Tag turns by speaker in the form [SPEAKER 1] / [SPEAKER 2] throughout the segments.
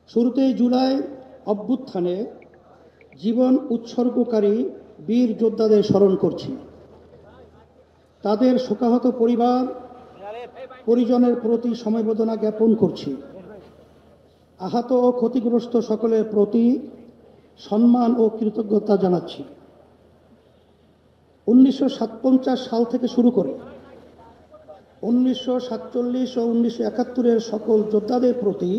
[SPEAKER 1] শুরুতেই জুলাই অভ্যুত্থানে জীবন উৎসর্গকারী বীর যোদ্ধাদের স্মরণ করছি। তাদের শোকাহত পরিবার পরিজনের প্রতি সমবেদনা জ্ঞাপন করছি। আহত ও ক্ষতিগ্রস্ত সকলের প্রতি সম্মান ও কৃতজ্ঞতা জানাচ্ছি। 1957 সাল থেকে শুরু করে 1947 ও 1971-এর সকল যোদ্ধাদের প্রতি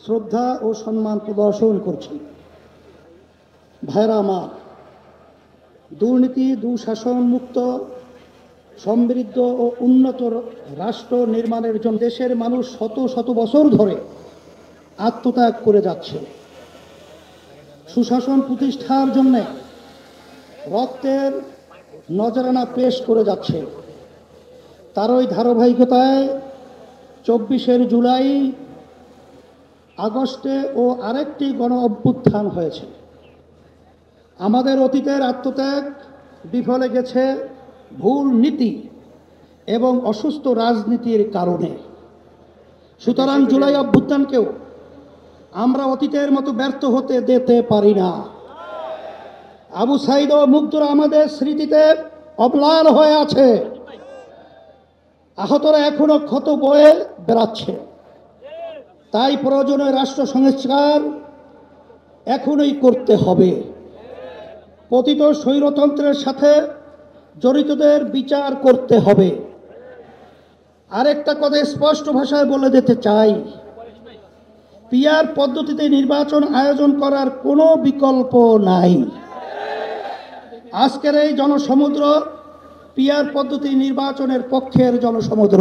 [SPEAKER 1] শ্রদ্ধা ও সম্মান প্রদর্শন করছি। ভাইরা আমার, দুর্নীতি দুঃশাসন মুক্ত সমৃদ্ধ ও উন্নত রাষ্ট্র নির্মাণের জন্য দেশের মানুষ শত শত বছর ধরে আত্মত্যাগ করে যাচ্ছে। সুশাসন প্রতিষ্ঠার জন্য রক্তের নজরানা পেশ করে যাচ্ছে। তারই ধারাবাহিকতায় 24 জুলাই আগস্টে ও আরেকটি গণ অভ্যুত্থান হয়েছে। আমাদের অতীতের আত্মত্যাগ বিফলে গেছে ভুল নীতি এবং অসুস্থ রাজনীতির কারণে। সুতরাং জুলাই অভ্যুত্থানকেও আমরা অতীতের মতো ব্যর্থ হতে দিতে পারি না। আবু সাঈদ ও মুগ্ধরা আমাদের স্মৃতিতে অম্লান হয়ে আছে। আহতরা এখনো ক্ষত বয়ে বেড়াচ্ছে। তাই প্রয়োজনীয় রাষ্ট্র সংস্কার এখনই করতে হবে। পতিত স্বৈরতন্ত্রের সাথে জড়িতদের বিচার করতে হবে। আরেকটা কথা স্পষ্ট ভাষায় বলে দিতে চাই, পিআর পদ্ধতিতে নির্বাচন আয়োজন করার কোনো বিকল্প নাই। আজকের এই জনসমুদ্র পিআর পদ্ধতি নির্বাচনের পক্ষের জনসমুদ্র।